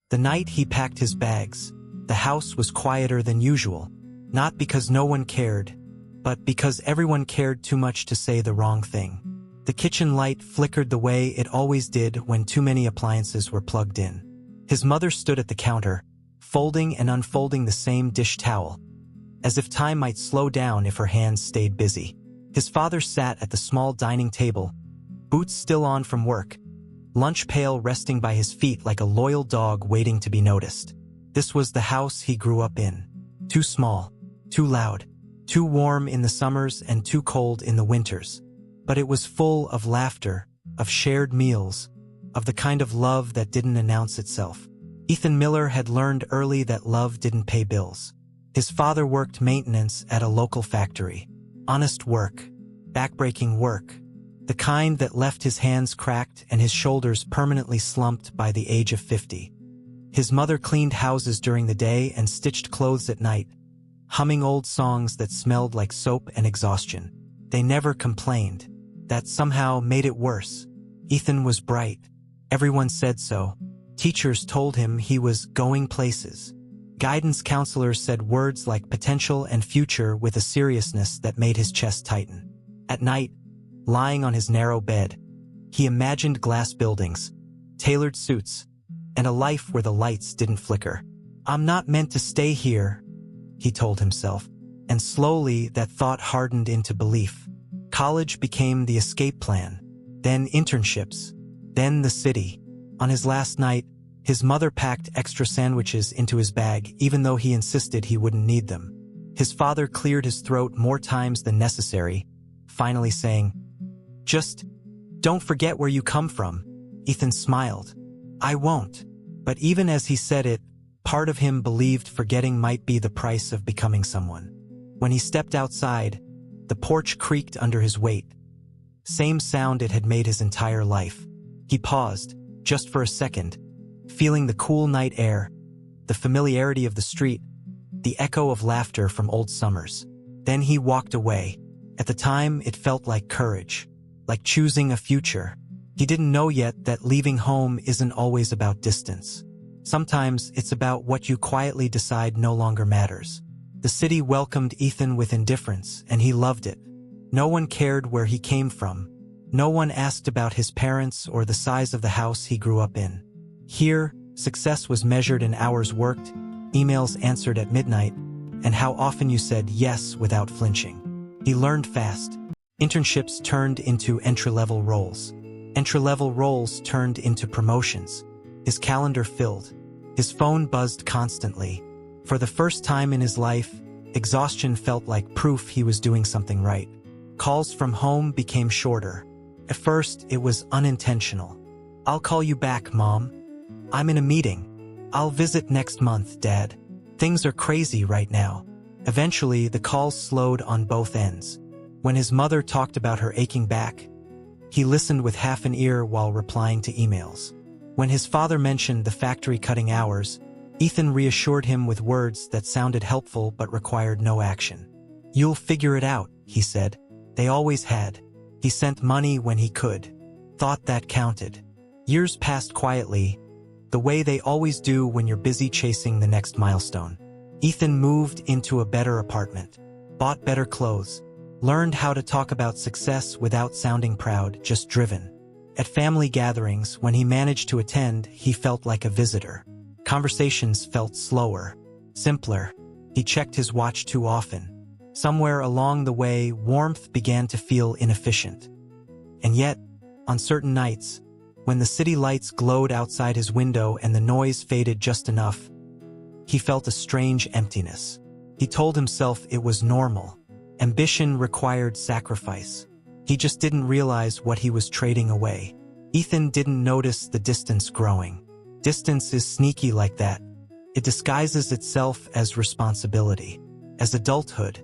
The night he packed his bags, the house was quieter than usual, not because no one cared, but because everyone cared too much to say the wrong thing. The kitchen light flickered the way it always did when too many appliances were plugged in. His mother stood at the counter, folding and unfolding the same dish towel, as if time might slow down if her hands stayed busy. His father sat at the small dining table, boots still on from work, lunch pail resting by his feet like a loyal dog waiting to be noticed. This was the house he grew up in. Too small, too loud, too warm in the summers and too cold in the winters. But it was full of laughter, of shared meals, of the kind of love that didn't announce itself. Ethan Miller had learned early that love didn't pay bills. His father worked maintenance at a local factory. Honest work, backbreaking work, the kind that left his hands cracked and his shoulders permanently slumped by the age of 50. His mother cleaned houses during the day and stitched clothes at night, humming old songs that smelled like soap and exhaustion. They never complained. That somehow made it worse. Ethan was bright. Everyone said so. Teachers told him he was going places. Guidance counselors said words like potential and future with a seriousness that made his chest tighten. At night, lying on his narrow bed, he imagined glass buildings, tailored suits, and a life where the lights didn't flicker. "I'm not meant to stay here," he told himself, and slowly that thought hardened into belief. College became the escape plan, then internships, then the city. On his last night, his mother packed extra sandwiches into his bag even though he insisted he wouldn't need them. His father cleared his throat more times than necessary, finally saying, "Just don't forget where you come from." Ethan smiled. "I won't." But even as he said it, part of him believed forgetting might be the price of becoming someone. When he stepped outside, the porch creaked under his weight. Same sound it had made his entire life. He paused, just for a second, feeling the cool night air, the familiarity of the street, the echo of laughter from old summers. Then he walked away. At the time, it felt like courage, like choosing a future. He didn't know yet that leaving home isn't always about distance. Sometimes it's about what you quietly decide no longer matters. The city welcomed Ethan with indifference, and he loved it. No one cared where he came from. No one asked about his parents or the size of the house he grew up in. Here, success was measured in hours worked, emails answered at midnight, and how often you said yes without flinching. He learned fast. Internships turned into entry-level roles. Entry-level roles turned into promotions. His calendar filled. His phone buzzed constantly. For the first time in his life, exhaustion felt like proof he was doing something right. Calls from home became shorter. At first, it was unintentional. "I'll call you back, Mom. I'm in a meeting. I'll visit next month, Dad. Things are crazy right now." Eventually, the calls slowed on both ends. When his mother talked about her aching back, he listened with half an ear while replying to emails. When his father mentioned the factory cutting hours, Ethan reassured him with words that sounded helpful but required no action. "You'll figure it out," he said. They always had. He sent money when he could. Thought that counted. Years passed quietly, the way they always do when you're busy chasing the next milestone. Ethan moved into a better apartment, bought better clothes, learned how to talk about success without sounding proud, just driven. At family gatherings, when he managed to attend, he felt like a visitor. Conversations felt slower, simpler. He checked his watch too often. Somewhere along the way, warmth began to feel inefficient. And yet, on certain nights, when the city lights glowed outside his window and the noise faded just enough, he felt a strange emptiness. He told himself it was normal. Ambition required sacrifice. He just didn't realize what he was trading away. Ethan didn't notice the distance growing. Distance is sneaky like that. It disguises itself as responsibility, as adulthood,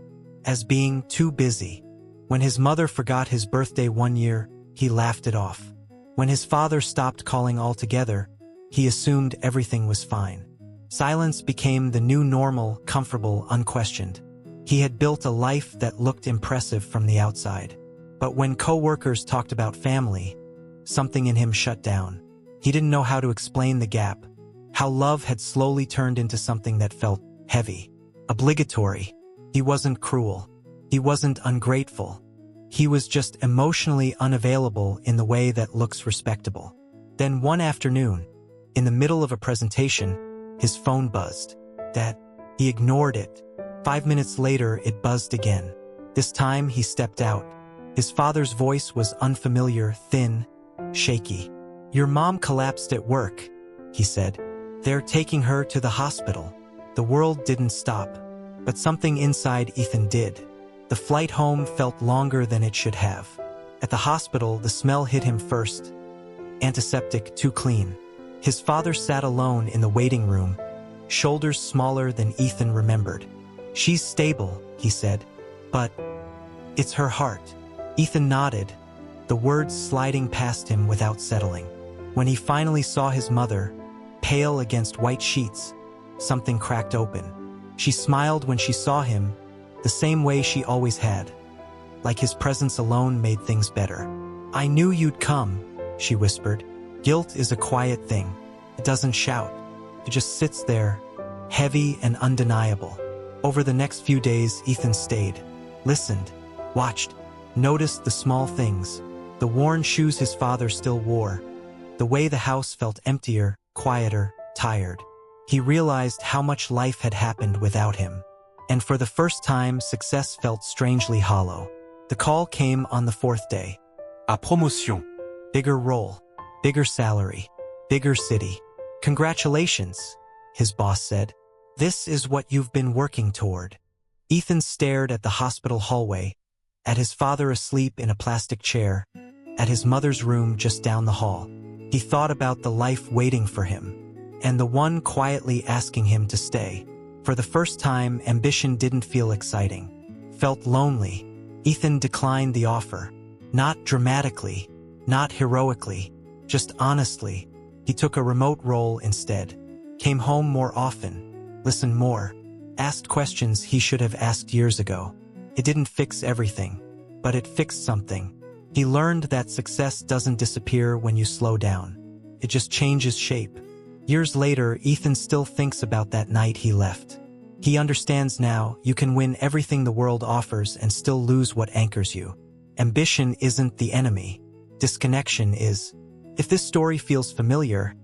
as being too busy. When his mother forgot his birthday one year, he laughed it off. When his father stopped calling altogether, he assumed everything was fine. Silence became the new normal, comfortable, unquestioned. He had built a life that looked impressive from the outside. But when coworkers talked about family, something in him shut down. He didn't know how to explain the gap, How love had slowly turned into something that felt heavy, obligatory. He wasn't cruel. He wasn't ungrateful. He was just emotionally unavailable in the way that looks respectable. Then one afternoon, in the middle of a presentation, his phone buzzed. He ignored it. 5 minutes later, it buzzed again. This time, he stepped out. His father's voice was unfamiliar, thin, shaky. "Your mom collapsed at work," he said. "They're taking her to the hospital." The world didn't stop, but something inside Ethan did. The flight home felt longer than it should have. At the hospital, the smell hit him first. Antiseptic, too clean. His father sat alone in the waiting room, shoulders smaller than Ethan remembered. "She's stable," he said, "but it's her heart." Ethan nodded, the words sliding past him without settling. When he finally saw his mother, pale against white sheets, something cracked open. She smiled when she saw him, the same way she always had. Like his presence alone made things better. "I knew you'd come," she whispered. Guilt is a quiet thing. It doesn't shout. It just sits there, heavy and undeniable. Over the next few days, Ethan stayed, listened, watched, noticed the small things, the worn shoes his father still wore, the way the house felt emptier, quieter, tired. He realized how much life had happened without him. And for the first time, success felt strangely hollow. The call came on the 4th day. "A promotion." Bigger role, bigger salary, bigger city. "Congratulations," his boss said. "This is what you've been working toward." Ethan stared at the hospital hallway, at his father asleep in a plastic chair, at his mother's room just down the hall. He thought about the life waiting for him, and the one quietly asking him to stay. For the first time, ambition didn't feel exciting. Felt lonely. Ethan declined the offer. Not dramatically, not heroically, just honestly. He took a remote role instead. Came home more often, listened more, asked questions he should have asked years ago. It didn't fix everything, but it fixed something. He learned that success doesn't disappear when you slow down. It just changes shape. Years later, Ethan still thinks about that night he left. He understands now you can win everything the world offers and still lose what anchors you. Ambition isn't the enemy. Disconnection is. If this story feels familiar,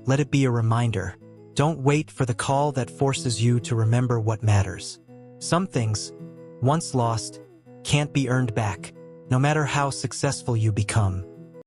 let it be a reminder. Don't wait for the call that forces you to remember what matters. Some things, once lost, can't be earned back, no matter how successful you become.